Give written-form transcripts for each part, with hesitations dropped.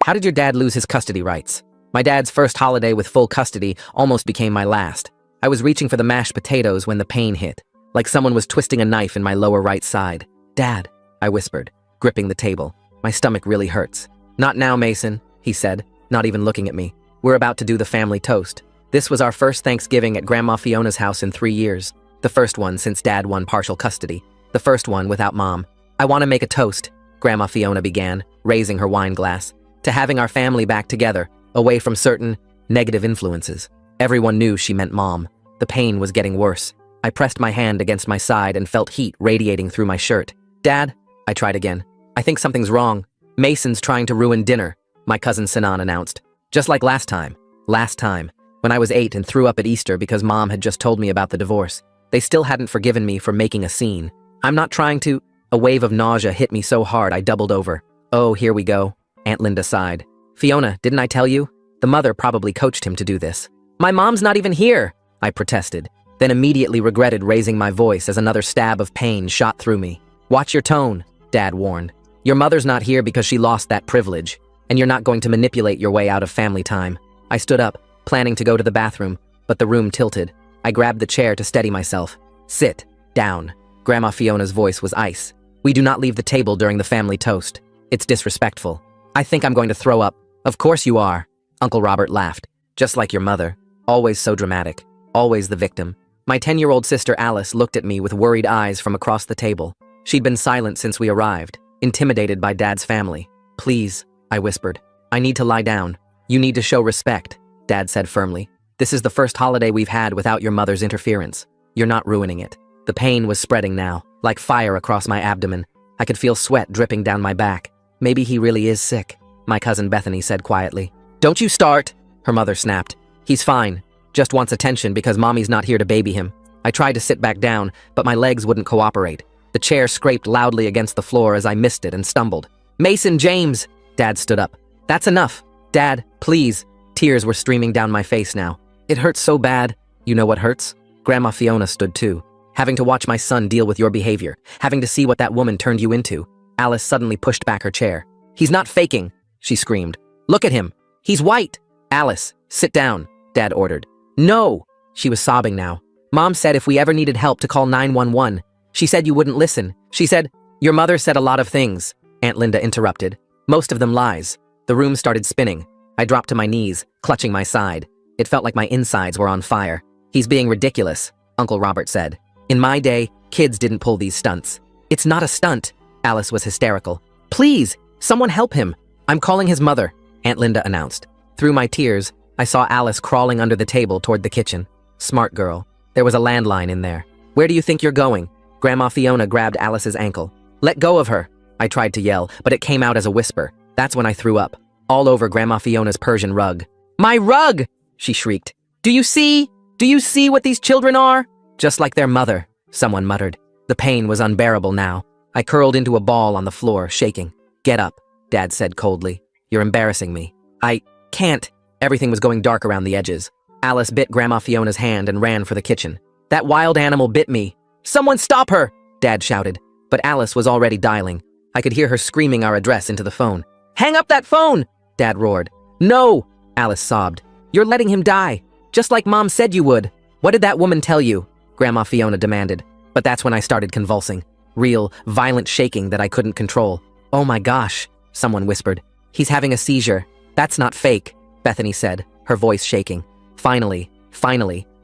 How did your dad lose his custody rights? My dad's first holiday with full custody almost became my last. I was reaching for the mashed potatoes when the pain hit, like someone was twisting a knife in my lower right side. Dad, I whispered, gripping the table. My stomach really hurts. Not now, Mason, he said, not even looking at me. We're about to do the family toast. This was our first Thanksgiving at Grandma Fiona's house in 3 years. The first one since Dad won partial custody. The first one without Mom. I want to make a toast, Grandma Fiona began, raising her wine glass, to having our family back together, away from certain negative influences. Everyone knew she meant Mom. The pain was getting worse. I pressed my hand against my side and felt heat radiating through my shirt. Dad, I tried again. I think something's wrong. Mason's trying to ruin dinner, my cousin Sinan announced. Just like last time. Last time, when I was 8 and threw up at Easter because Mom had just told me about the divorce. They still hadn't forgiven me for making a scene. I'm not trying to. A wave of nausea hit me so hard I doubled over. Oh, here we go. Aunt Linda sighed. Fiona, didn't I tell you? The mother probably coached him to do this. My mom's not even here, I protested, then immediately regretted raising my voice as another stab of pain shot through me. Watch your tone, Dad warned. Your mother's not here because she lost that privilege, and you're not going to manipulate your way out of family time. I stood up, planning to go to the bathroom, but the room tilted. I grabbed the chair to steady myself. Sit down. Grandma Fiona's voice was ice. We do not leave the table during the family toast. It's disrespectful. I think I'm going to throw up. Of course you are. Uncle Robert laughed. Just like your mother. Always so dramatic. Always the victim. My 10-year-old sister Alice looked at me with worried eyes from across the table. She'd been silent since we arrived, intimidated by Dad's family. Please, I whispered. I need to lie down. You need to show respect, Dad said firmly. This is the first holiday we've had without your mother's interference. You're not ruining it. The pain was spreading now, like fire across my abdomen. I could feel sweat dripping down my back. Maybe he really is sick, my cousin Bethany said quietly. Don't you start, her mother snapped. He's fine, just wants attention because Mommy's not here to baby him. I tried to sit back down, but my legs wouldn't cooperate. The chair scraped loudly against the floor as I missed it and stumbled. Mason James! Dad stood up. That's enough. Dad, please. Tears were streaming down my face now. It hurts so bad. You know what hurts? Grandma Fiona stood too. Having to watch my son deal with your behavior. Having to see what that woman turned you into. Alice suddenly pushed back her chair. He's not faking, she screamed. Look at him. He's white. Alice, sit down, Dad ordered. No! She was sobbing now. Mom said if we ever needed help to call 911. She said you wouldn't listen. She said, your mother said a lot of things, Aunt Linda interrupted. Most of them lies. The room started spinning. I dropped to my knees, clutching my side. It felt like my insides were on fire. He's being ridiculous, Uncle Robert said. In my day, kids didn't pull these stunts. It's not a stunt. Alice was hysterical. Please, someone help him. I'm calling his mother, Aunt Linda announced. Through my tears, I saw Alice crawling under the table toward the kitchen. Smart girl. There was a landline in there. Where do you think you're going? Grandma Fiona grabbed Alice's ankle. Let go of her. I tried to yell, but it came out as a whisper. That's when I threw up, all over Grandma Fiona's Persian rug. My rug! She shrieked. Do you see? Do you see what these children are? Just like their mother, someone muttered. The pain was unbearable now. I curled into a ball on the floor, shaking. Get up, Dad said coldly. You're embarrassing me. I can't. Everything was going dark around the edges. Alice bit Grandma Fiona's hand and ran for the kitchen. That wild animal bit me. Someone stop her, Dad shouted. But Alice was already dialing. I could hear her screaming our address into the phone. Hang up that phone, Dad roared. No, Alice sobbed. You're letting him die, just like Mom said you would. What did that woman tell you? Grandma Fiona demanded. But that's when I started convulsing. Real, violent shaking that I couldn't control. Oh my gosh, someone whispered. He's having a seizure. That's not fake, Bethany said, her voice shaking. Finally,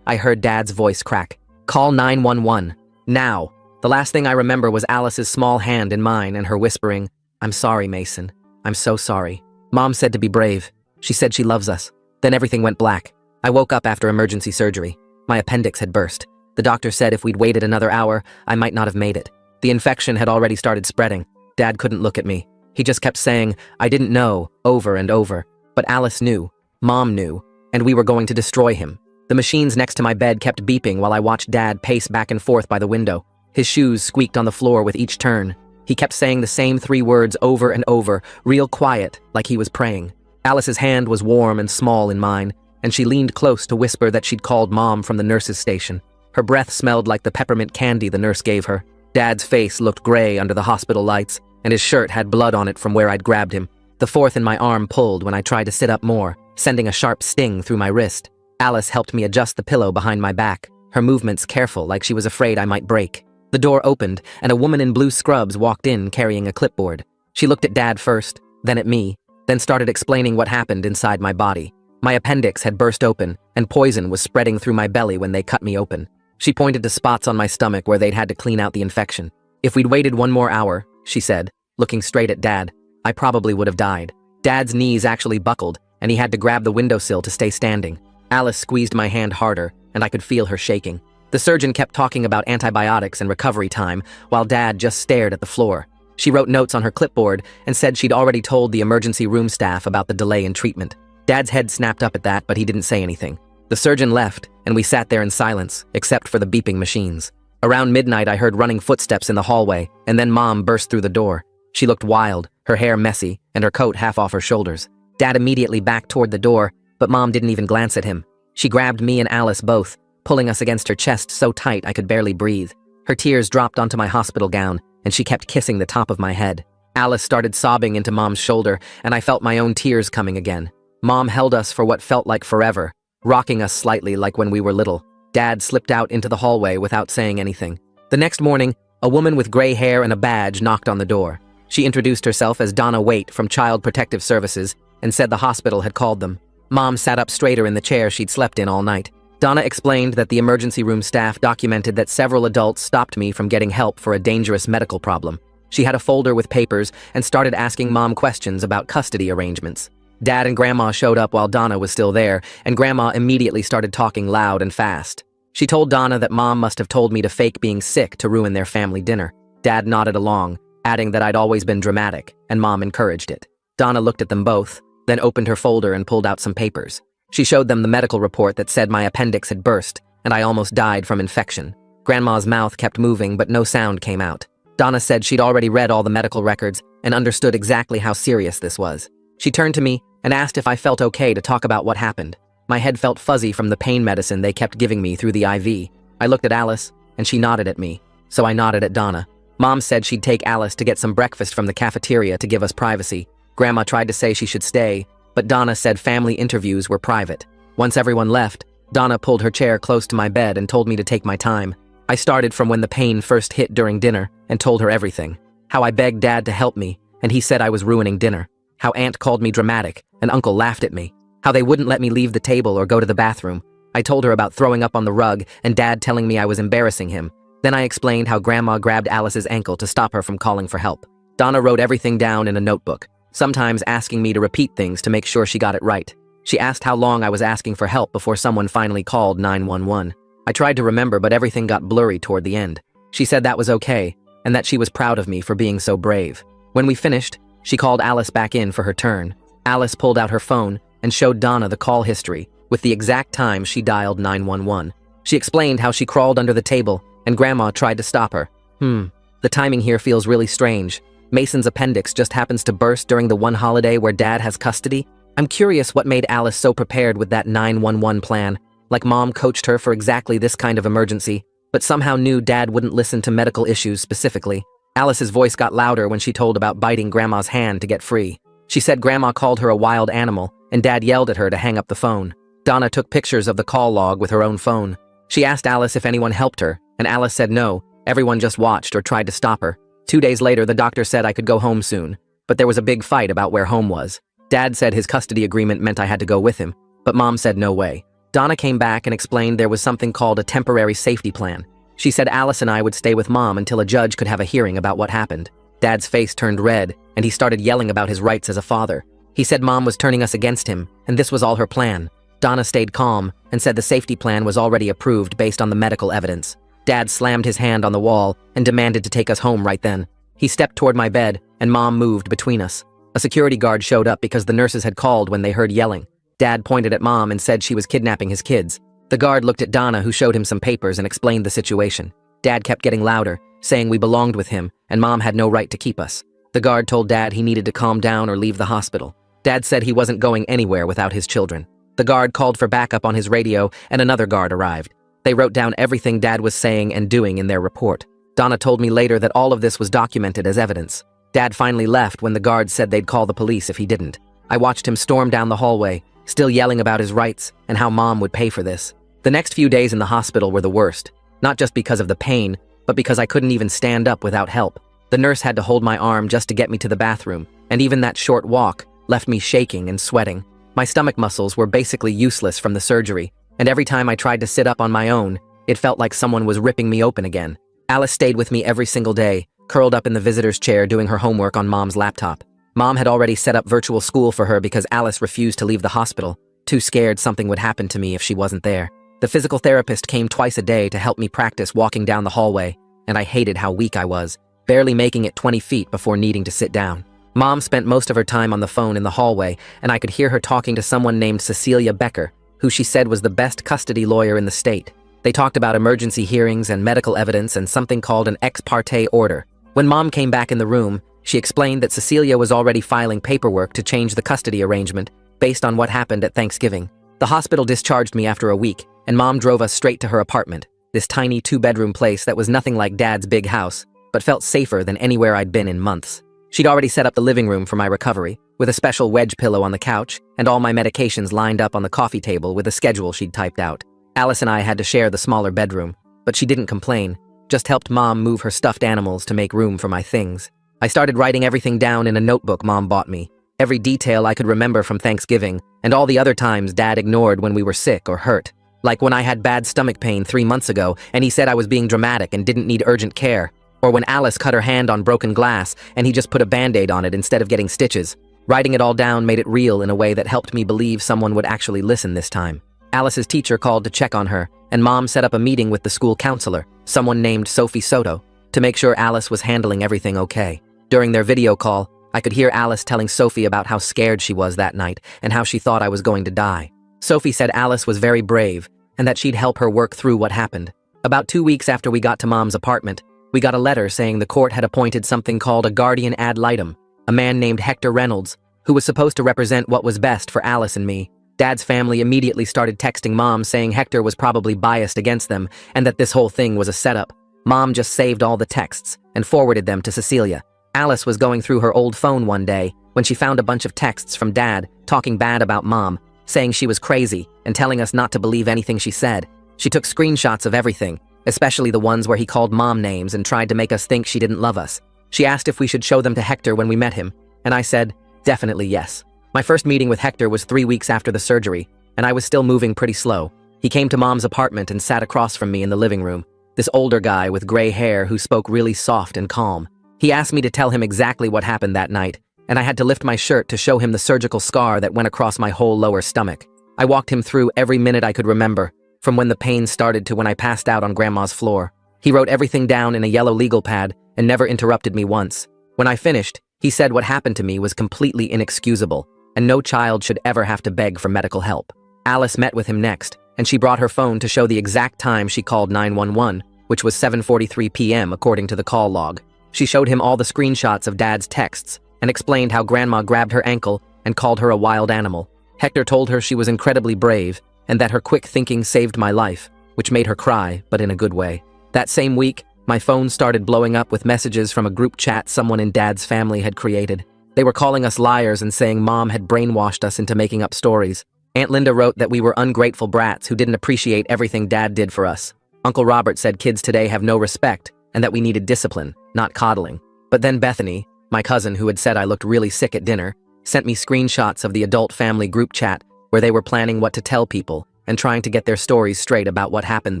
I heard Dad's voice crack. Call 911. Now. The last thing I remember was Alice's small hand in mine and her whispering, I'm sorry, Mason. I'm so sorry. Mom said to be brave. She said she loves us. Then everything went black. I woke up after emergency surgery. My appendix had burst. The doctor said if we'd waited another hour, I might not have made it. The infection had already started spreading. Dad couldn't look at me. He just kept saying, I didn't know, over and over. But Alice knew. Mom knew. And we were going to destroy him. The machines next to my bed kept beeping while I watched Dad pace back and forth by the window. His shoes squeaked on the floor with each turn. He kept saying the same 3 words over and over, real quiet, like he was praying. Alice's hand was warm and small in mine, and she leaned close to whisper that she'd called Mom from the nurse's station. Her breath smelled like the peppermint candy the nurse gave her. Dad's face looked gray under the hospital lights, and his shirt had blood on it from where I'd grabbed him. The fourth in my arm pulled when I tried to sit up more, sending a sharp sting through my wrist. Alice helped me adjust the pillow behind my back, her movements careful like she was afraid I might break. The door opened, and a woman in blue scrubs walked in carrying a clipboard. She looked at Dad first, then at me, then started explaining what happened inside my body. My appendix had burst open, and poison was spreading through my belly when they cut me open. She pointed to spots on my stomach where they'd had to clean out the infection. If we'd waited one more hour, she said, looking straight at Dad, I probably would have died. Dad's knees actually buckled, and he had to grab the windowsill to stay standing. Alice squeezed my hand harder, and I could feel her shaking. The surgeon kept talking about antibiotics and recovery time, while Dad just stared at the floor. She wrote notes on her clipboard and said she'd already told the emergency room staff about the delay in treatment. Dad's head snapped up at that, but he didn't say anything. The surgeon left, and we sat there in silence, except for the beeping machines. Around midnight, I heard running footsteps in the hallway, and then Mom burst through the door. She looked wild, her hair messy, and her coat half off her shoulders. Dad immediately backed toward the door, but Mom didn't even glance at him. She grabbed me and Alice both, pulling us against her chest so tight I could barely breathe. Her tears dropped onto my hospital gown, and she kept kissing the top of my head. Alice started sobbing into Mom's shoulder, and I felt my own tears coming again. Mom held us for what felt like forever, rocking us slightly like when we were little. Dad slipped out into the hallway without saying anything. The next morning, a woman with gray hair and a badge knocked on the door. She introduced herself as Donna Waite from Child Protective Services and said the hospital had called them. Mom sat up straighter in the chair she'd slept in all night. Donna explained that the emergency room staff documented that several adults stopped me from getting help for a dangerous medical problem. She had a folder with papers and started asking Mom questions about custody arrangements. Dad and Grandma showed up while Donna was still there, and Grandma immediately started talking loud and fast. She told Donna that Mom must have told me to fake being sick to ruin their family dinner. Dad nodded along, adding that I'd always been dramatic, and Mom encouraged it. Donna looked at them both, then opened her folder and pulled out some papers. She showed them the medical report that said my appendix had burst, and I almost died from infection. Grandma's mouth kept moving, but no sound came out. Donna said she'd already read all the medical records and understood exactly how serious this was. She turned to me and asked if I felt okay to talk about what happened. My head felt fuzzy from the pain medicine they kept giving me through the IV. I looked at Alice, and she nodded at me, so I nodded at Donna. Mom said she'd take Alice to get some breakfast from the cafeteria to give us privacy. Grandma tried to say she should stay, but Donna said family interviews were private. Once everyone left, Donna pulled her chair close to my bed and told me to take my time. I started from when the pain first hit during dinner and told her everything. How I begged Dad to help me, and he said I was ruining dinner. How Aunt called me dramatic, and Uncle laughed at me. How they wouldn't let me leave the table or go to the bathroom. I told her about throwing up on the rug and Dad telling me I was embarrassing him. Then I explained how Grandma grabbed Alice's ankle to stop her from calling for help. Donna wrote everything down in a notebook, sometimes asking me to repeat things to make sure she got it right. She asked how long I was asking for help before someone finally called 911. I tried to remember, but everything got blurry toward the end. She said that was okay, and that she was proud of me for being so brave. When we finished, she called Alice back in for her turn. Alice pulled out her phone and showed Donna the call history with the exact time she dialed 911. She explained how she crawled under the table and Grandma tried to stop her. The timing here feels really strange. Mason's appendix just happens to burst during the one holiday where Dad has custody. I'm curious what made Alice so prepared with that 911 plan, like Mom coached her for exactly this kind of emergency, but somehow knew Dad wouldn't listen to medical issues specifically. Alice's voice got louder when she told about biting Grandma's hand to get free. She said Grandma called her a wild animal, and Dad yelled at her to hang up the phone. Donna took pictures of the call log with her own phone. She asked Alice if anyone helped her, and Alice said no, everyone just watched or tried to stop her. 2 days later, the doctor said I could go home soon, but there was a big fight about where home was. Dad said his custody agreement meant I had to go with him, but Mom said no way. Donna came back and explained there was something called a temporary safety plan. She said Alice and I would stay with Mom until a judge could have a hearing about what happened. Dad's face turned red, and he started yelling about his rights as a father. He said Mom was turning us against him, and this was all her plan. Donna stayed calm and said the safety plan was already approved based on the medical evidence. Dad slammed his hand on the wall and demanded to take us home right then. He stepped toward my bed, and Mom moved between us. A security guard showed up because the nurses had called when they heard yelling. Dad pointed at Mom and said she was kidnapping his kids. The guard looked at Donna, who showed him some papers and explained the situation. Dad kept getting louder, saying we belonged with him and Mom had no right to keep us. The guard told Dad he needed to calm down or leave the hospital. Dad said he wasn't going anywhere without his children. The guard called for backup on his radio and another guard arrived. They wrote down everything Dad was saying and doing in their report. Donna told me later that all of this was documented as evidence. Dad finally left when the guards said they'd call the police if he didn't. I watched him storm down the hallway, still yelling about his rights and how Mom would pay for this. The next few days in the hospital were the worst, not just because of the pain, but because I couldn't even stand up without help. The nurse had to hold my arm just to get me to the bathroom, and even that short walk left me shaking and sweating. My stomach muscles were basically useless from the surgery, and every time I tried to sit up on my own, it felt like someone was ripping me open again. Alice stayed with me every single day, curled up in the visitor's chair doing her homework on Mom's laptop. Mom had already set up virtual school for her because Alice refused to leave the hospital, too scared something would happen to me if she wasn't there. The physical therapist came twice a day to help me practice walking down the hallway, and I hated how weak I was, barely making it 20 feet before needing to sit down. Mom spent most of her time on the phone in the hallway, and I could hear her talking to someone named Cecilia Becker, who she said was the best custody lawyer in the state. They talked about emergency hearings and medical evidence and something called an ex parte order. When Mom came back in the room, she explained that Cecilia was already filing paperwork to change the custody arrangement based on what happened at Thanksgiving. The hospital discharged me after a week, and Mom drove us straight to her apartment, this tiny 2-bedroom place that was nothing like Dad's big house, but felt safer than anywhere I'd been in months. She'd already set up the living room for my recovery, with a special wedge pillow on the couch and all my medications lined up on the coffee table with a schedule she'd typed out. Alice and I had to share the smaller bedroom, but she didn't complain, just helped Mom move her stuffed animals to make room for my things. I started writing everything down in a notebook Mom bought me, every detail I could remember from Thanksgiving, and all the other times Dad ignored when we were sick or hurt. Like when I had bad stomach pain 3 months ago and he said I was being dramatic and didn't need urgent care. Or when Alice cut her hand on broken glass and he just put a band-aid on it instead of getting stitches. Writing it all down made it real in a way that helped me believe someone would actually listen this time. Alice's teacher called to check on her, and Mom set up a meeting with the school counselor, someone named Sophie Soto, to make sure Alice was handling everything okay. During their video call, I could hear Alice telling Sophie about how scared she was that night and how she thought I was going to die. Sophie said Alice was very brave and that she'd help her work through what happened. About 2 weeks after we got to Mom's apartment, we got a letter saying the court had appointed something called a guardian ad litem, a man named Hector Reynolds, who was supposed to represent what was best for Alice and me. Dad's family immediately started texting Mom saying Hector was probably biased against them and that this whole thing was a setup. Mom just saved all the texts and forwarded them to Cecilia. Alice was going through her old phone one day when she found a bunch of texts from Dad talking bad about Mom, saying she was crazy and telling us not to believe anything she said. She took screenshots of everything, especially the ones where he called Mom names and tried to make us think she didn't love us. She asked if we should show them to Hector when we met him, and I said, definitely yes. My first meeting with Hector was 3 weeks after the surgery, and I was still moving pretty slow. He came to Mom's apartment and sat across from me in the living room, this older guy with gray hair who spoke really soft and calm. He asked me to tell him exactly what happened that night, and I had to lift my shirt to show him the surgical scar that went across my whole lower stomach. I walked him through every minute I could remember, from when the pain started to when I passed out on Grandma's floor. He wrote everything down in a yellow legal pad and never interrupted me once. When I finished, he said what happened to me was completely inexcusable, and no child should ever have to beg for medical help. Alice met with him next, and she brought her phone to show the exact time she called 911, which was 7:43 p.m. according to the call log. She showed him all the screenshots of Dad's texts and explained how Grandma grabbed her ankle and called her a wild animal. Hector told her she was incredibly brave and that her quick thinking saved my life, which made her cry, but in a good way. That same week, my phone started blowing up with messages from a group chat someone in Dad's family had created. They were calling us liars and saying Mom had brainwashed us into making up stories. Aunt Linda wrote that we were ungrateful brats who didn't appreciate everything Dad did for us. Uncle Robert said kids today have no respect and that we needed discipline, not coddling. But then Bethany, my cousin who had said I looked really sick at dinner, sent me screenshots of the adult family group chat where they were planning what to tell people and trying to get their stories straight about what happened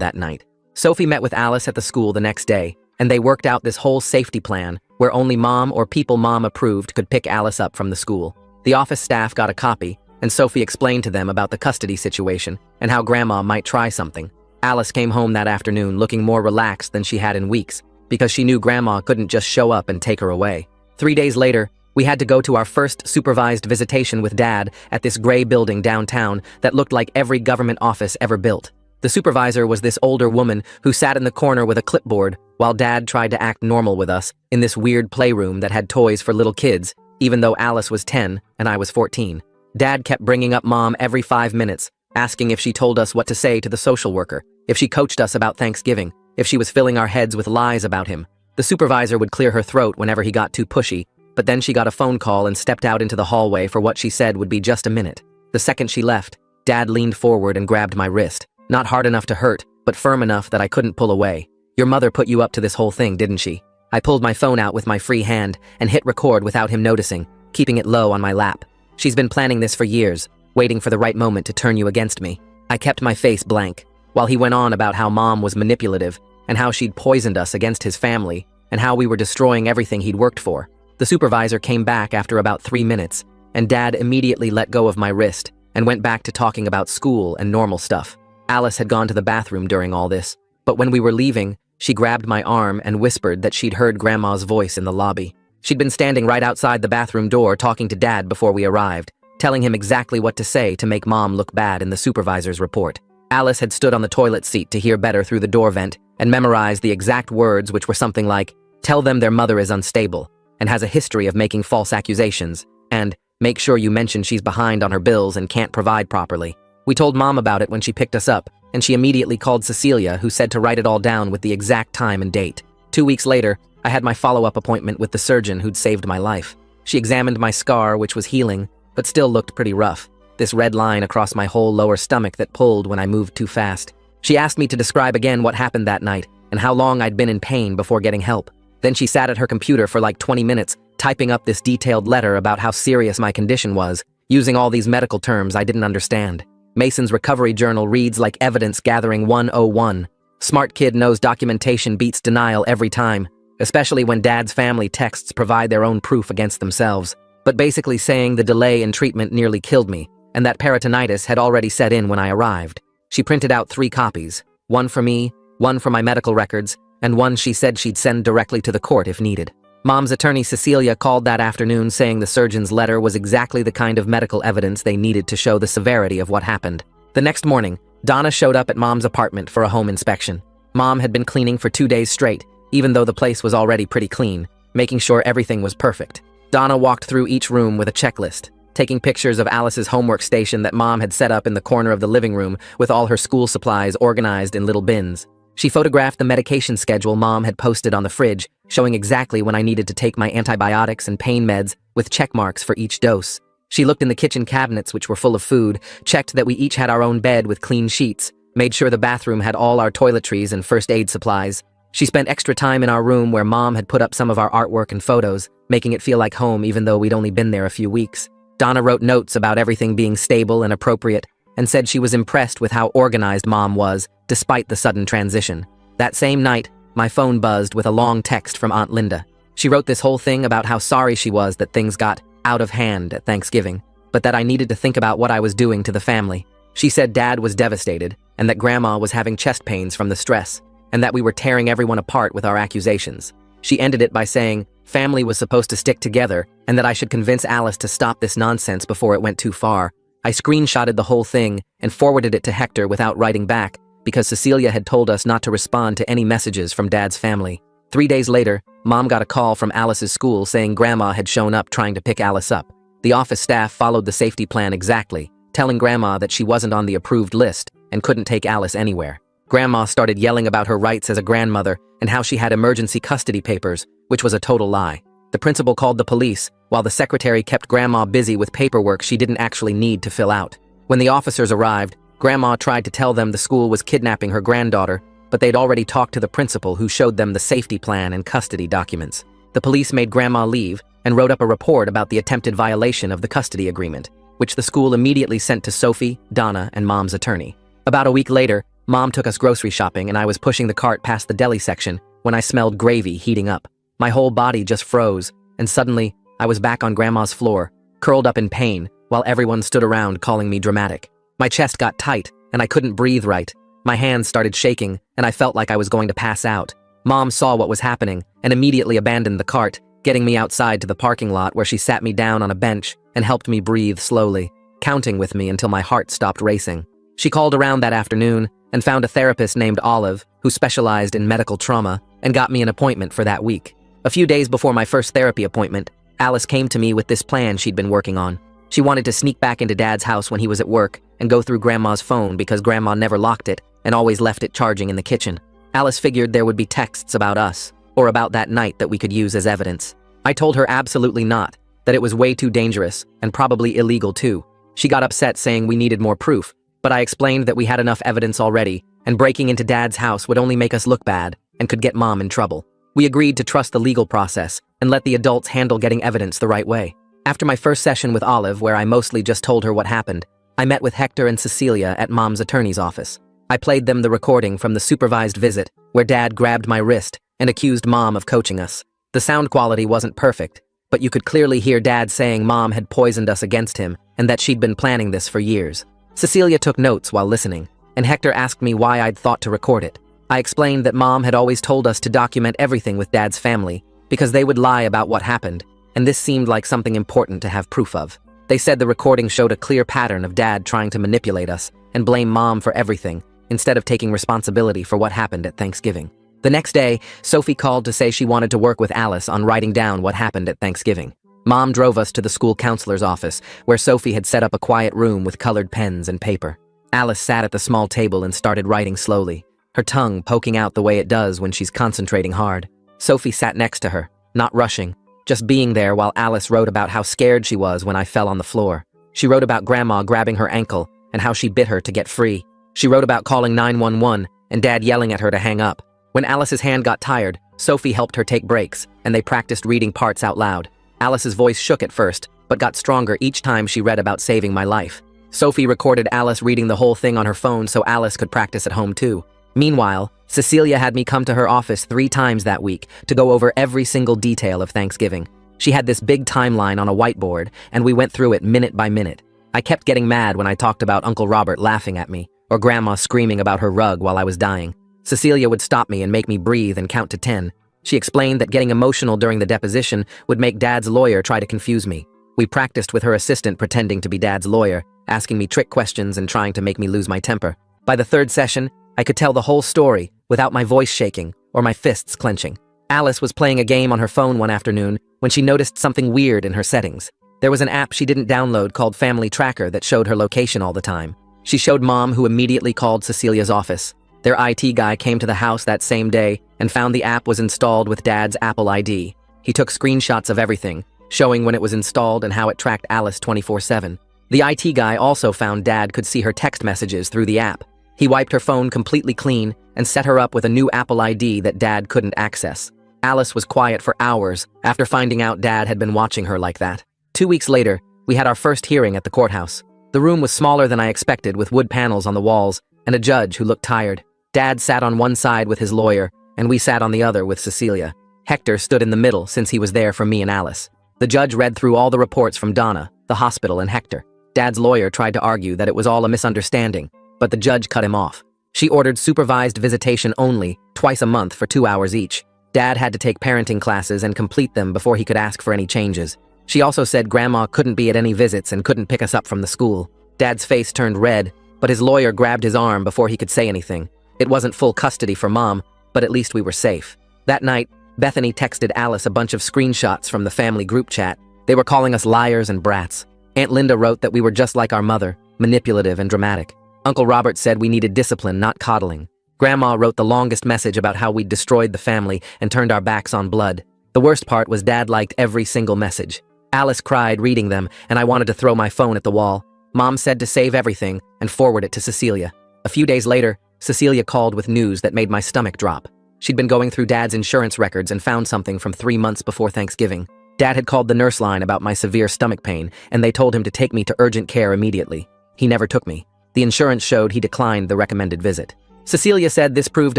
that night. Sophie met with Alice at the school the next day, and they worked out this whole safety plan where only Mom or people Mom approved could pick Alice up from the school. The office staff got a copy, and Sophie explained to them about the custody situation and how Grandma might try something. Alice came home that afternoon looking more relaxed than she had in weeks because she knew Grandma couldn't just show up and take her away. 3 days later, we had to go to our first supervised visitation with Dad at this gray building downtown that looked like every government office ever built. The supervisor was this older woman who sat in the corner with a clipboard while Dad tried to act normal with us in this weird playroom that had toys for little kids, even though Alice was 10 and I was 14. Dad kept bringing up Mom every 5 minutes, asking if she told us what to say to the social worker, if she coached us about Thanksgiving, if she was filling our heads with lies about him. The supervisor would clear her throat whenever he got too pushy, but then she got a phone call and stepped out into the hallway for what she said would be just a minute. The second she left, Dad leaned forward and grabbed my wrist. Not hard enough to hurt, but firm enough that I couldn't pull away. "Your mother put you up to this whole thing, didn't she?" I pulled my phone out with my free hand and hit record without him noticing, keeping it low on my lap. "She's been planning this for years, waiting for the right moment to turn you against me." I kept my face blank, while he went on about how Mom was manipulative and how she'd poisoned us against his family and how we were destroying everything he'd worked for. The supervisor came back after about 3 minutes, and Dad immediately let go of my wrist and went back to talking about school and normal stuff. Alice had gone to the bathroom during all this, but when we were leaving, she grabbed my arm and whispered that she'd heard Grandma's voice in the lobby. She'd been standing right outside the bathroom door talking to Dad before we arrived, telling him exactly what to say to make Mom look bad in the supervisor's report. Alice had stood on the toilet seat to hear better through the door vent and memorized the exact words, which were something like, "Tell them their mother is unstable and has a history of making false accusations," and "Make sure you mention she's behind on her bills and can't provide properly." We told Mom about it when she picked us up, and she immediately called Cecilia, who said to write it all down with the exact time and date. 2 weeks later, I had my follow-up appointment with the surgeon who'd saved my life. She examined my scar, which was healing, but still looked pretty rough. This red line across my whole lower stomach that pulled when I moved too fast. She asked me to describe again what happened that night and how long I'd been in pain before getting help. Then she sat at her computer for like 20 minutes, typing up this detailed letter about how serious my condition was, using all these medical terms I didn't understand. Mason's recovery journal reads like evidence gathering 101. Smart kid knows documentation beats denial every time, especially when Dad's family texts provide their own proof against themselves, but basically saying the delay in treatment nearly killed me, and that peritonitis had already set in when I arrived. She printed out 3 copies, one for me, one for my medical records, and one she said she'd send directly to the court if needed. Mom's attorney Cecilia called that afternoon saying the surgeon's letter was exactly the kind of medical evidence they needed to show the severity of what happened. The next morning, Donna showed up at Mom's apartment for a home inspection. Mom had been cleaning for 2 days straight, even though the place was already pretty clean, making sure everything was perfect. Donna walked through each room with a checklist, taking pictures of Alice's homework station that Mom had set up in the corner of the living room with all her school supplies organized in little bins. She photographed the medication schedule Mom had posted on the fridge, showing exactly when I needed to take my antibiotics and pain meds with check marks for each dose. She looked in the kitchen cabinets, which were full of food, checked that we each had our own bed with clean sheets, made sure the bathroom had all our toiletries and first aid supplies. She spent extra time in our room where Mom had put up some of our artwork and photos, making it feel like home even though we'd only been there a few weeks. Donna wrote notes about everything being stable and appropriate, and said she was impressed with how organized Mom was, despite the sudden transition. That same night, my phone buzzed with a long text from Aunt Linda. She wrote this whole thing about how sorry she was that things got out of hand at Thanksgiving, but that I needed to think about what I was doing to the family. She said Dad was devastated, and that Grandma was having chest pains from the stress, and that we were tearing everyone apart with our accusations. She ended it by saying family was supposed to stick together, and that I should convince Alice to stop this nonsense before it went too far. I screenshotted the whole thing and forwarded it to Hector without writing back, because Cecilia had told us not to respond to any messages from Dad's family. 3 days later, Mom got a call from Alice's school saying Grandma had shown up trying to pick Alice up. The office staff followed the safety plan exactly, telling Grandma that she wasn't on the approved list and couldn't take Alice anywhere. Grandma started yelling about her rights as a grandmother and how she had emergency custody papers, which was a total lie. The principal called the police, while the secretary kept Grandma busy with paperwork she didn't actually need to fill out. When the officers arrived, Grandma tried to tell them the school was kidnapping her granddaughter, but they'd already talked to the principal, who showed them the safety plan and custody documents. The police made Grandma leave and wrote up a report about the attempted violation of the custody agreement, which the school immediately sent to Sophie, Donna, and Mom's attorney. About a week later, Mom took us grocery shopping and I was pushing the cart past the deli section when I smelled gravy heating up. My whole body just froze, and suddenly, I was back on Grandma's floor, curled up in pain, while everyone stood around calling me dramatic. My chest got tight, and I couldn't breathe right. My hands started shaking, and I felt like I was going to pass out. Mom saw what was happening and immediately abandoned the cart, getting me outside to the parking lot where she sat me down on a bench and helped me breathe slowly, counting with me until my heart stopped racing. She called around that afternoon and found a therapist named Olive who specialized in medical trauma and got me an appointment for that week. A few days before my first therapy appointment, Alice came to me with this plan she'd been working on. She wanted to sneak back into Dad's house when he was at work and go through Grandma's phone because Grandma never locked it and always left it charging in the kitchen. Alice figured there would be texts about us, or about that night that we could use as evidence. I told her absolutely not, that it was way too dangerous, and probably illegal too. She got upset saying we needed more proof, but I explained that we had enough evidence already, and breaking into Dad's house would only make us look bad, and could get Mom in trouble. We agreed to trust the legal process, and let the adults handle getting evidence the right way. After my first session with Olive, where I mostly just told her what happened, I met with Hector and Cecilia at Mom's attorney's office. I played them the recording from the supervised visit, where Dad grabbed my wrist and accused Mom of coaching us. The sound quality wasn't perfect, but you could clearly hear Dad saying Mom had poisoned us against him and that she'd been planning this for years. Cecilia took notes while listening, and Hector asked me why I'd thought to record it. I explained that Mom had always told us to document everything with Dad's family because they would lie about what happened, and this seemed like something important to have proof of. They said the recording showed a clear pattern of Dad trying to manipulate us and blame Mom for everything, instead of taking responsibility for what happened at Thanksgiving. The next day, Sophie called to say she wanted to work with Alice on writing down what happened at Thanksgiving. Mom drove us to the school counselor's office, where Sophie had set up a quiet room with colored pens and paper. Alice sat at the small table and started writing slowly, her tongue poking out the way it does when she's concentrating hard. Sophie sat next to her, not rushing, just being there while Alice wrote about how scared she was when I fell on the floor. She wrote about Grandma grabbing her ankle and how she bit her to get free. She wrote about calling 911 and Dad yelling at her to hang up. When Alice's hand got tired, Sophie helped her take breaks, and they practiced reading parts out loud. Alice's voice shook at first, but got stronger each time she read about saving my life. Sophie recorded Alice reading the whole thing on her phone so Alice could practice at home too. Meanwhile, Cecilia had me come to her office 3 times that week to go over every single detail of Thanksgiving. She had this big timeline on a whiteboard, and we went through it minute by minute. I kept getting mad when I talked about Uncle Robert laughing at me, or Grandma screaming about her rug while I was dying. Cecilia would stop me and make me breathe and count to 10. She explained that getting emotional during the deposition would make Dad's lawyer try to confuse me. We practiced with her assistant pretending to be Dad's lawyer, asking me trick questions and trying to make me lose my temper. By the 3rd session, I could tell the whole story without my voice shaking or my fists clenching. Alice was playing a game on her phone one afternoon when she noticed something weird in her settings. There was an app she didn't download called Family Tracker that showed her location all the time. She showed Mom, who immediately called Cecilia's office. Their IT guy came to the house that same day and found the app was installed with Dad's Apple ID. He took screenshots of everything, showing when it was installed and how it tracked Alice 24/7. The IT guy also found Dad could see her text messages through the app. He wiped her phone completely clean and set her up with a new Apple ID that Dad couldn't access. Alice was quiet for hours after finding out Dad had been watching her like that. 2 weeks later, we had our first hearing at the courthouse. The room was smaller than I expected, with wood panels on the walls and a judge who looked tired. Dad sat on one side with his lawyer, and we sat on the other with Cecilia. Hector stood in the middle since he was there for me and Alice. The judge read through all the reports from Donna, the hospital, and Hector. Dad's lawyer tried to argue that it was all a misunderstanding, but the judge cut him off. She ordered supervised visitation only, twice a month for 2 hours each. Dad had to take parenting classes and complete them before he could ask for any changes. She also said Grandma couldn't be at any visits and couldn't pick us up from the school. Dad's face turned red, but his lawyer grabbed his arm before he could say anything. It wasn't full custody for Mom, but at least we were safe. That night, Bethany texted Alice a bunch of screenshots from the family group chat. They were calling us liars and brats. Aunt Linda wrote that we were just like our mother, manipulative and dramatic. Uncle Robert said we needed discipline, not coddling. Grandma wrote the longest message about how we'd destroyed the family and turned our backs on blood. The worst part was Dad liked every single message. Alice cried reading them, and I wanted to throw my phone at the wall. Mom said to save everything and forward it to Cecilia. A few days later, Cecilia called with news that made my stomach drop. She'd been going through Dad's insurance records and found something from 3 months before Thanksgiving. Dad had called the nurse line about my severe stomach pain, and they told him to take me to urgent care immediately. He never took me. The insurance showed he declined the recommended visit. Cecilia said this proved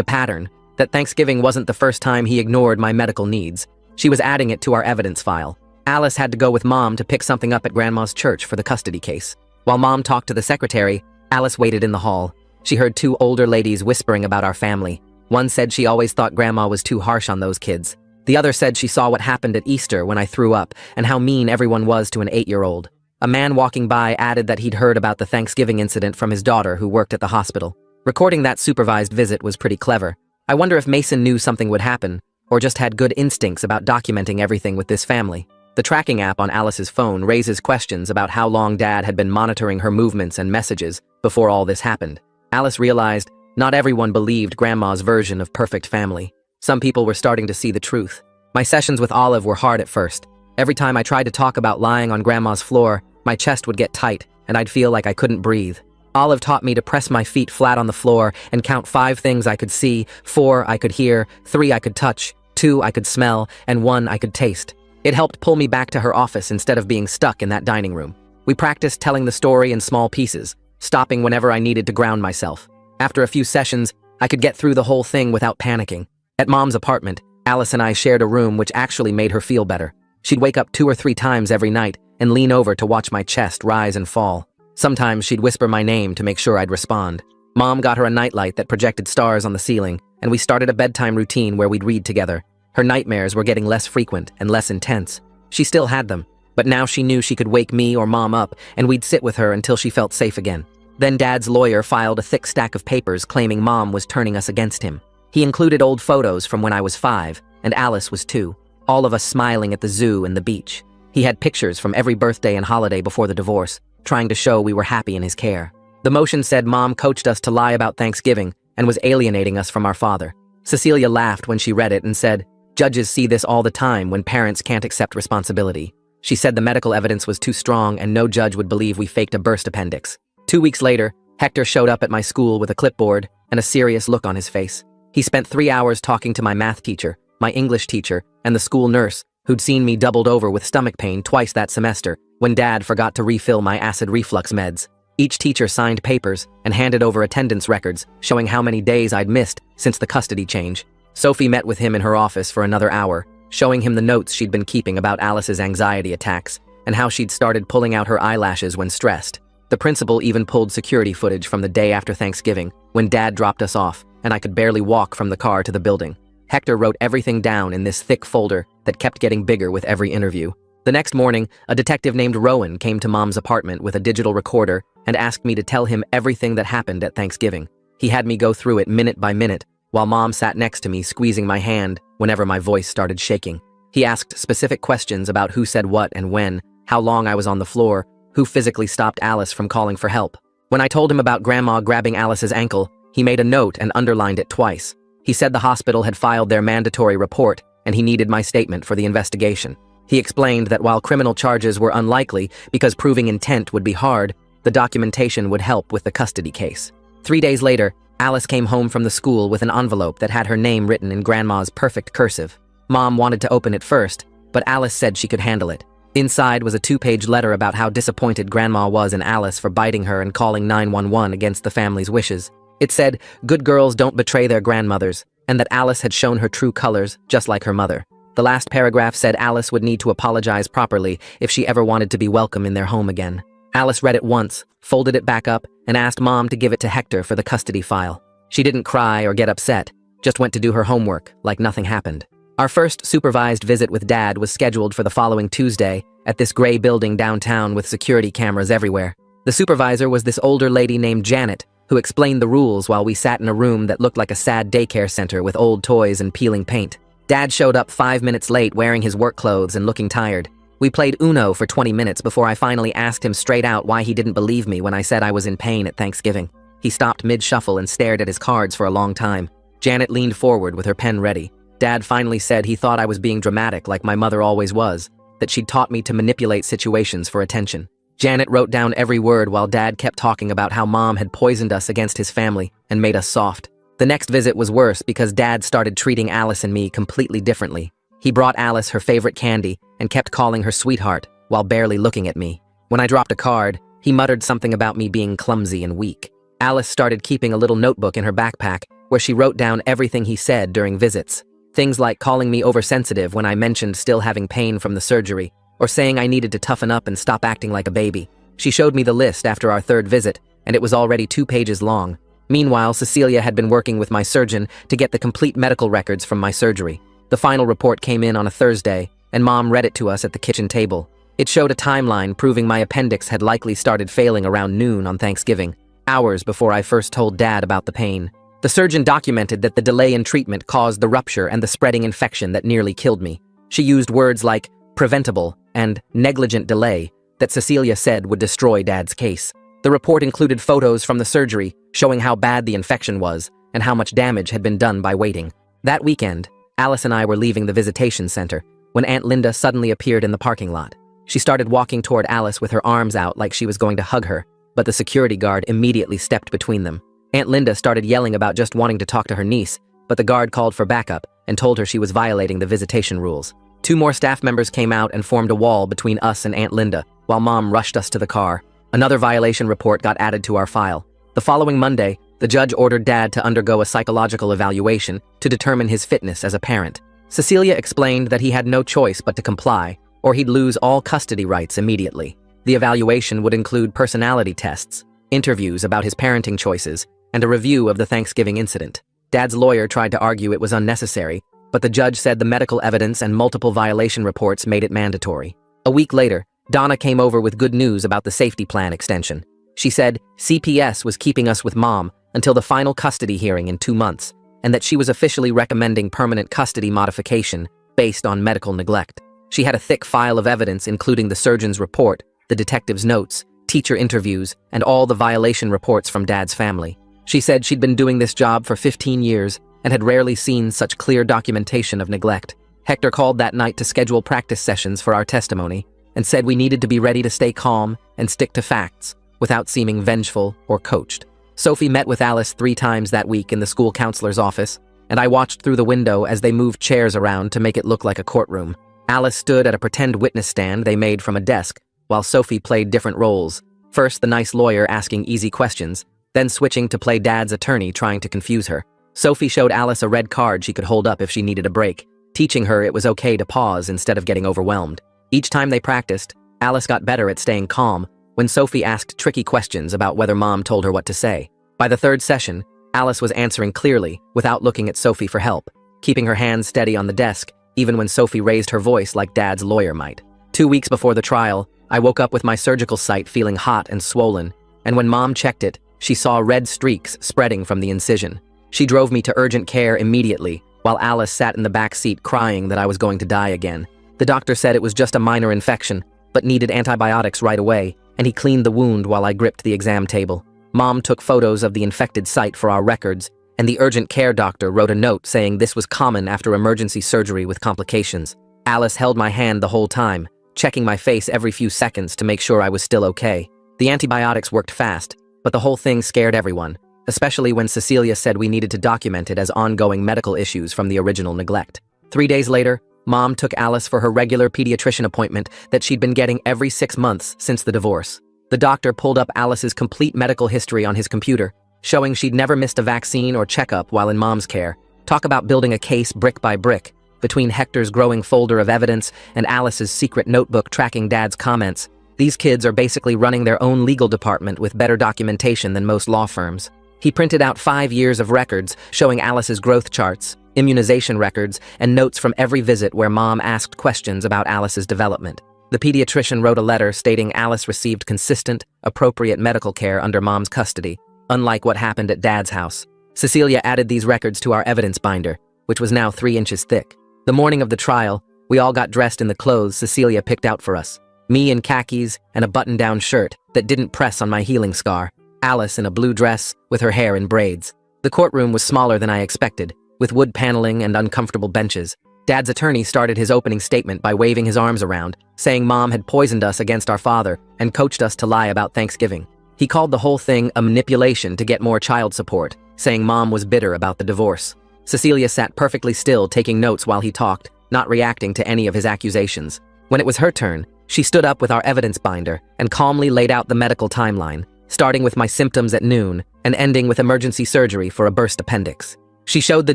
a pattern, that Thanksgiving wasn't the first time he ignored my medical needs. She was adding it to our evidence file. Alice had to go with Mom to pick something up at Grandma's church for the custody case. While Mom talked to the secretary, Alice waited in the hall. She heard 2 older ladies whispering about our family. One said she always thought Grandma was too harsh on those kids. The other said she saw what happened at Easter when I threw up and how mean everyone was to an 8-year-old. A man walking by added that he'd heard about the Thanksgiving incident from his daughter who worked at the hospital. Recording that supervised visit was pretty clever. I wonder if Mason knew something would happen, or just had good instincts about documenting everything with this family. The tracking app on Alice's phone raises questions about how long Dad had been monitoring her movements and messages before all this happened. Alice realized not everyone believed Grandma's version of perfect family. Some people were starting to see the truth. My sessions with Olive were hard at first. Every time I tried to talk about lying on Grandma's floor, my chest would get tight, and I'd feel like I couldn't breathe. Olive taught me to press my feet flat on the floor and count 5 things I could see, 4 I could hear, 3 I could touch, 2 I could smell, and 1 I could taste. It helped pull me back to her office instead of being stuck in that dining room. We practiced telling the story in small pieces, stopping whenever I needed to ground myself. After a few sessions, I could get through the whole thing without panicking. At Mom's apartment, Alice and I shared a room which actually made her feel better. She'd wake up 2 or 3 times every night and lean over to watch my chest rise and fall. Sometimes she'd whisper my name to make sure I'd respond. Mom got her a nightlight that projected stars on the ceiling, and we started a bedtime routine where we'd read together. Her nightmares were getting less frequent and less intense. She still had them, but now she knew she could wake me or Mom up, and we'd sit with her until she felt safe again. Then Dad's lawyer filed a thick stack of papers claiming Mom was turning us against him. He included old photos from when I was 5, and Alice was 2, all of us smiling at the zoo and the beach. He had pictures from every birthday and holiday before the divorce, trying to show we were happy in his care. The motion said Mom coached us to lie about Thanksgiving and was alienating us from our father. Cecilia laughed when she read it and said, "Judges see this all the time when parents can't accept responsibility." She said the medical evidence was too strong and no judge would believe we faked a burst appendix. 2 weeks later, Hector showed up at my school with a clipboard and a serious look on his face. He spent 3 hours talking to my math teacher, my English teacher, and the school nurse, who'd seen me doubled over with stomach pain twice that semester when Dad forgot to refill my acid reflux meds. Each teacher signed papers and handed over attendance records showing how many days I'd missed since the custody change. Sophie met with him in her office for another hour, showing him the notes she'd been keeping about Alice's anxiety attacks and how she'd started pulling out her eyelashes when stressed. The principal even pulled security footage from the day after Thanksgiving when Dad dropped us off and I could barely walk from the car to the building. Hector wrote everything down in this thick folder that kept getting bigger with every interview. The next morning, a detective named Rowan came to Mom's apartment with a digital recorder and asked me to tell him everything that happened at Thanksgiving. He had me go through it minute by minute, while Mom sat next to me squeezing my hand whenever my voice started shaking. He asked specific questions about who said what and when, how long I was on the floor, who physically stopped Alice from calling for help. When I told him about Grandma grabbing Alice's ankle, he made a note and underlined it twice. He said the hospital had filed their mandatory report and he needed my statement for the investigation. He explained that while criminal charges were unlikely because proving intent would be hard, the documentation would help with the custody case. 3 days later, Alice came home from the school with an envelope that had her name written in Grandma's perfect cursive. Mom wanted to open it first, but Alice said she could handle it. Inside was a 2-page letter about how disappointed Grandma was in Alice for biting her and calling 911 against the family's wishes. It said, good girls don't betray their grandmothers, and that Alice had shown her true colors, just like her mother. The last paragraph said Alice would need to apologize properly if she ever wanted to be welcome in their home again. Alice read it once, folded it back up, and asked Mom to give it to Hector for the custody file. She didn't cry or get upset, just went to do her homework, like nothing happened. Our first supervised visit with Dad was scheduled for the following Tuesday at this gray building downtown with security cameras everywhere. The supervisor was this older lady named Janet, who explained the rules while we sat in a room that looked like a sad daycare center with old toys and peeling paint. Dad showed up 5 minutes late wearing his work clothes and looking tired. We played Uno for 20 minutes before I finally asked him straight out why he didn't believe me when I said I was in pain at Thanksgiving. He stopped mid-shuffle and stared at his cards for a long time. Janet leaned forward with her pen ready. Dad finally said he thought I was being dramatic like my mother always was, that she'd taught me to manipulate situations for attention. Janet wrote down every word while Dad kept talking about how Mom had poisoned us against his family and made us soft. The next visit was worse because Dad started treating Alice and me completely differently. He brought Alice her favorite candy and kept calling her sweetheart while barely looking at me. When I dropped a card, he muttered something about me being clumsy and weak. Alice started keeping a little notebook in her backpack where she wrote down everything he said during visits. Things like calling me oversensitive when I mentioned still having pain from the surgery, or saying I needed to toughen up and stop acting like a baby. She showed me the list after our 3rd visit, and it was already 2 pages long. Meanwhile, Cecilia had been working with my surgeon to get the complete medical records from my surgery. The final report came in on a Thursday, and Mom read it to us at the kitchen table. It showed a timeline proving my appendix had likely started failing around noon on Thanksgiving, hours before I first told Dad about the pain. The surgeon documented that the delay in treatment caused the rupture and the spreading infection that nearly killed me. She used words like preventable and negligent delay that Cecilia said would destroy Dad's case. The report included photos from the surgery showing how bad the infection was and how much damage had been done by waiting. That weekend, Alice and I were leaving the visitation center when Aunt Linda suddenly appeared in the parking lot. She started walking toward Alice with her arms out like she was going to hug her, but the security guard immediately stepped between them. Aunt Linda started yelling about just wanting to talk to her niece, but the guard called for backup and told her she was violating the visitation rules. 2 more staff members came out and formed a wall between us and Aunt Linda, while Mom rushed us to the car. Another violation report got added to our file. The following Monday, the judge ordered Dad to undergo a psychological evaluation to determine his fitness as a parent. Cecilia explained that he had no choice but to comply, or he'd lose all custody rights immediately. The evaluation would include personality tests, interviews about his parenting choices, and a review of the Thanksgiving incident. Dad's lawyer tried to argue it was unnecessary, but the judge said the medical evidence and multiple violation reports made it mandatory. A week later, Donna came over with good news about the safety plan extension. She said CPS was keeping us with Mom until the final custody hearing in 2 months, and that she was officially recommending permanent custody modification based on medical neglect. She had a thick file of evidence including the surgeon's report, the detective's notes, teacher interviews, and all the violation reports from Dad's family. She said she'd been doing this job for 15 years and had rarely seen such clear documentation of neglect. Hector called that night to schedule practice sessions for our testimony and said we needed to be ready to stay calm and stick to facts without seeming vengeful or coached. Sophie met with Alice 3 times that week in the school counselor's office, and I watched through the window as they moved chairs around to make it look like a courtroom. Alice stood at a pretend witness stand they made from a desk, while Sophie played different roles. First, the nice lawyer asking easy questions, then switching to play Dad's attorney trying to confuse her. Sophie showed Alice a red card she could hold up if she needed a break, teaching her it was okay to pause instead of getting overwhelmed. Each time they practiced, Alice got better at staying calm when Sophie asked tricky questions about whether Mom told her what to say. By the 3rd session, Alice was answering clearly without looking at Sophie for help, keeping her hands steady on the desk even when Sophie raised her voice like Dad's lawyer might. 2 weeks before the trial, I woke up with my surgical site feeling hot and swollen, and when Mom checked it, she saw red streaks spreading from the incision. She drove me to urgent care immediately, while Alice sat in the back seat crying that I was going to die again. The doctor said it was just a minor infection, but needed antibiotics right away, and he cleaned the wound while I gripped the exam table. Mom took photos of the infected site for our records, and the urgent care doctor wrote a note saying this was common after emergency surgery with complications. Alice held my hand the whole time, checking my face every few seconds to make sure I was still okay. The antibiotics worked fast, but the whole thing scared everyone, especially when Cecilia said we needed to document it as ongoing medical issues from the original neglect. 3 days later, Mom took Alice for her regular pediatrician appointment that she'd been getting every 6 months since the divorce. The doctor pulled up Alice's complete medical history on his computer, showing she'd never missed a vaccine or checkup while in Mom's care. Talk about building a case brick by brick. Between Hector's growing folder of evidence and Alice's secret notebook tracking Dad's comments, these kids are basically running their own legal department with better documentation than most law firms. He printed out 5 years of records showing Alice's growth charts, immunization records, and notes from every visit where Mom asked questions about Alice's development. The pediatrician wrote a letter stating Alice received consistent, appropriate medical care under Mom's custody, unlike what happened at Dad's house. Cecilia added these records to our evidence binder, which was now 3 inches thick. The morning of the trial, we all got dressed in the clothes Cecilia picked out for us. Me in khakis and a button-down shirt that didn't press on my healing scar. Alice in a blue dress with her hair in braids. The courtroom was smaller than I expected, with wood paneling and uncomfortable benches. Dad's attorney started his opening statement by waving his arms around, saying Mom had poisoned us against our father and coached us to lie about Thanksgiving. He called the whole thing a manipulation to get more child support, saying Mom was bitter about the divorce. Cecilia sat perfectly still, taking notes while he talked, not reacting to any of his accusations. When it was her turn, she stood up with our evidence binder and calmly laid out the medical timeline, starting with my symptoms at noon and ending with emergency surgery for a burst appendix. She showed the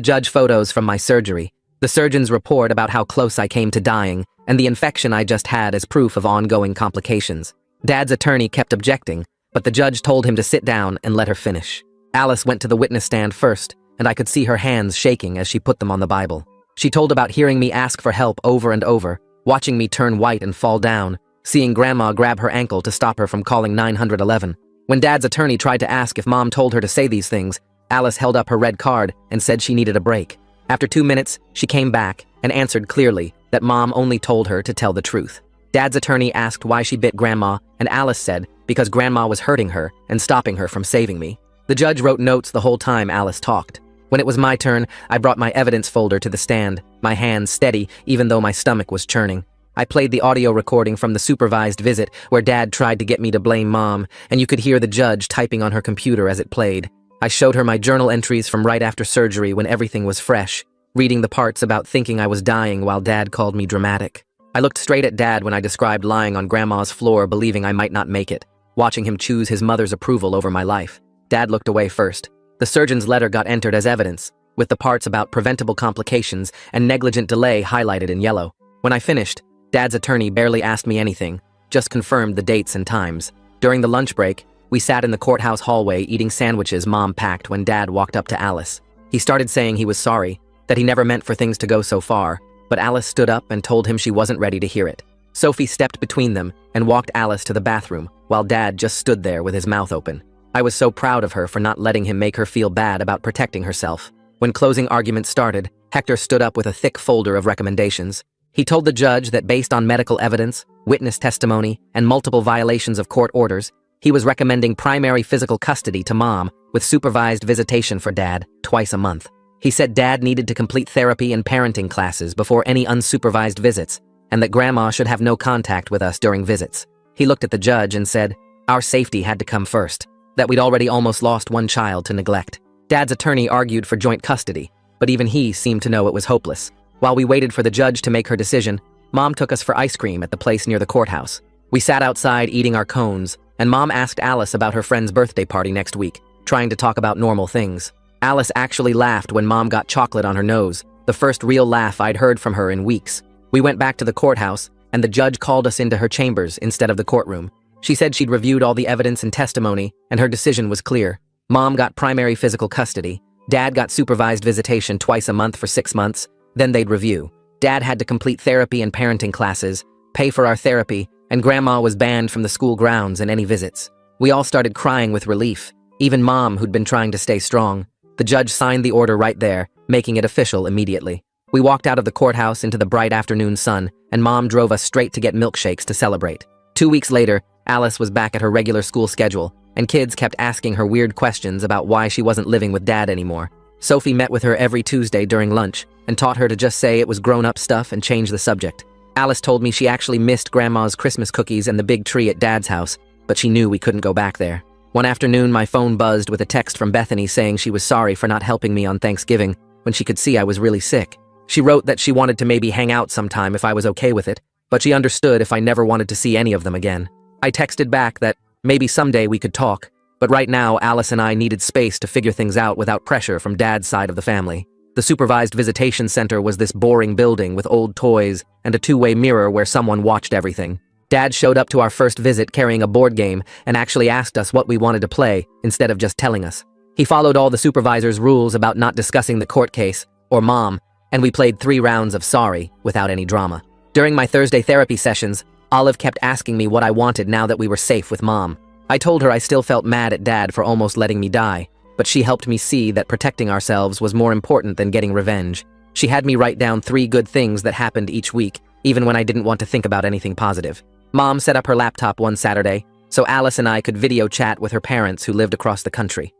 judge photos from my surgery, the surgeon's report about how close I came to dying, and the infection I just had as proof of ongoing complications. Dad's attorney kept objecting, but the judge told him to sit down and let her finish. Alice went to the witness stand first, and I could see her hands shaking as she put them on the Bible. She told about hearing me ask for help over and over, watching me turn white and fall down, seeing Grandma grab her ankle to stop her from calling 911. When Dad's attorney tried to ask if Mom told her to say these things, Alice held up her red card and said she needed a break. After 2 minutes, she came back and answered clearly that Mom only told her to tell the truth. Dad's attorney asked why she bit Grandma, and Alice said because Grandma was hurting her and stopping her from saving me. The judge wrote notes the whole time Alice talked. When it was my turn, I brought my evidence folder to the stand, my hands steady even though my stomach was churning. I played the audio recording from the supervised visit where Dad tried to get me to blame Mom, and you could hear the judge typing on her computer as it played. I showed her my journal entries from right after surgery when everything was fresh, reading the parts about thinking I was dying while Dad called me dramatic. I looked straight at Dad when I described lying on Grandma's floor believing I might not make it, watching him choose his mother's approval over my life. Dad looked away first. The surgeon's letter got entered as evidence, with the parts about preventable complications and negligent delay highlighted in yellow. When I finished, Dad's attorney barely asked me anything, just confirmed the dates and times. During the lunch break, we sat in the courthouse hallway eating sandwiches Mom packed when Dad walked up to Alice. He started saying he was sorry, that he never meant for things to go so far, but Alice stood up and told him she wasn't ready to hear it. Sophie stepped between them and walked Alice to the bathroom, while Dad just stood there with his mouth open. I was so proud of her for not letting him make her feel bad about protecting herself. When closing arguments started, Hector stood up with a thick folder of recommendations. He told the judge that based on medical evidence, witness testimony, and multiple violations of court orders, he was recommending primary physical custody to Mom with supervised visitation for Dad twice a month. He said Dad needed to complete therapy and parenting classes before any unsupervised visits, and that Grandma should have no contact with us during visits. He looked at the judge and said, our safety had to come first, that we'd already almost lost one child to neglect. Dad's attorney argued for joint custody, but even he seemed to know it was hopeless. While we waited for the judge to make her decision, Mom took us for ice cream at the place near the courthouse. We sat outside eating our cones, and Mom asked Alice about her friend's birthday party next week, trying to talk about normal things. Alice actually laughed when Mom got chocolate on her nose, the first real laugh I'd heard from her in weeks. We went back to the courthouse, and the judge called us into her chambers instead of the courtroom. She said she'd reviewed all the evidence and testimony, and her decision was clear. Mom got primary physical custody. Dad got supervised visitation twice a month for 6 months, then they'd review. Dad had to complete therapy and parenting classes, pay for our therapy, and Grandma was banned from the school grounds and any visits. We all started crying with relief, even Mom, who'd been trying to stay strong. The judge signed the order right there, making it official immediately. We walked out of the courthouse into the bright afternoon sun, and Mom drove us straight to get milkshakes to celebrate. 2 weeks later, Alice was back at her regular school schedule, and kids kept asking her weird questions about why she wasn't living with Dad anymore. Sophie met with her every Tuesday during lunch and taught her to just say it was grown-up stuff and change the subject. Alice told me she actually missed Grandma's Christmas cookies and the big tree at Dad's house, but she knew we couldn't go back there. One afternoon, my phone buzzed with a text from Bethany saying she was sorry for not helping me on Thanksgiving when she could see I was really sick. She wrote that she wanted to maybe hang out sometime if I was okay with it, but she understood if I never wanted to see any of them again. I texted back that maybe someday we could talk, but right now Alice and I needed space to figure things out without pressure from Dad's side of the family. The supervised visitation center was this boring building with old toys and a two-way mirror where someone watched everything. Dad showed up to our first visit carrying a board game and actually asked us what we wanted to play instead of just telling us. He followed all the supervisor's rules about not discussing the court case, or Mom, and we played 3 rounds of sorry without any drama. During my Thursday therapy sessions, Olive kept asking me what I wanted now that we were safe with Mom. I told her I still felt mad at Dad for almost letting me die, but she helped me see that protecting ourselves was more important than getting revenge. She had me write down 3 good things that happened each week, even when I didn't want to think about anything positive. Mom set up her laptop one Saturday, so Alice and I could video chat with her parents who lived across the country.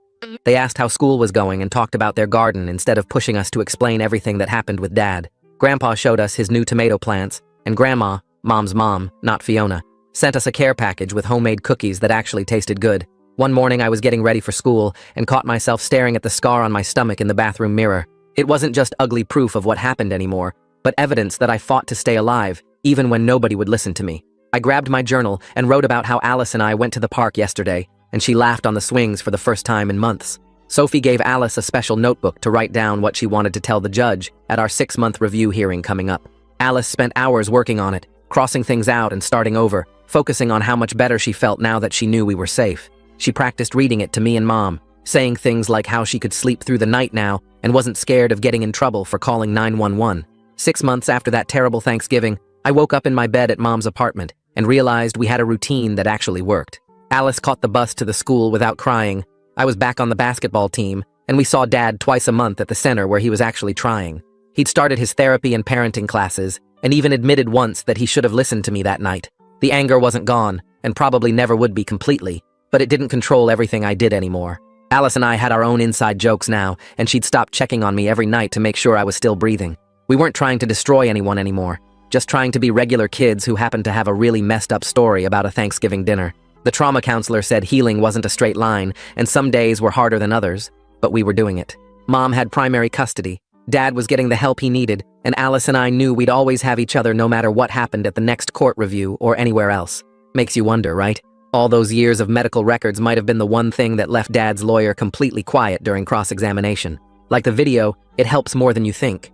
They asked how school was going and talked about their garden instead of pushing us to explain everything that happened with Dad. Grandpa showed us his new tomato plants, and Grandma, Mom's mom, not Fiona, sent us a care package with homemade cookies that actually tasted good. One morning I was getting ready for school and caught myself staring at the scar on my stomach in the bathroom mirror. It wasn't just ugly proof of what happened anymore, but evidence that I fought to stay alive, even when nobody would listen to me. I grabbed my journal and wrote about how Alice and I went to the park yesterday, and she laughed on the swings for the first time in months. Sophie gave Alice a special notebook to write down what she wanted to tell the judge at our 6-month review hearing coming up. Alice spent hours working on it, crossing things out and starting over, focusing on how much better she felt now that she knew we were safe. She practiced reading it to me and Mom, saying things like how she could sleep through the night now and wasn't scared of getting in trouble for calling 911. 6 months after that terrible Thanksgiving, I woke up in my bed at Mom's apartment and realized we had a routine that actually worked. Alice caught the bus to the school without crying. I was back on the basketball team, and we saw Dad twice a month at the center where he was actually trying. He'd started his therapy and parenting classes, and even admitted once that he should have listened to me that night. The anger wasn't gone, and probably never would be completely, but it didn't control everything I did anymore. Alice and I had our own inside jokes now, and she'd stop checking on me every night to make sure I was still breathing. We weren't trying to destroy anyone anymore, just trying to be regular kids who happened to have a really messed up story about a Thanksgiving dinner. The trauma counselor said healing wasn't a straight line, and some days were harder than others, but we were doing it. Mom had primary custody, Dad was getting the help he needed, and Alice and I knew we'd always have each other no matter what happened at the next court review or anywhere else. Makes you wonder, right? All those years of medical records might have been the one thing that left Dad's lawyer completely quiet during cross-examination. Like the video, it helps more than you think.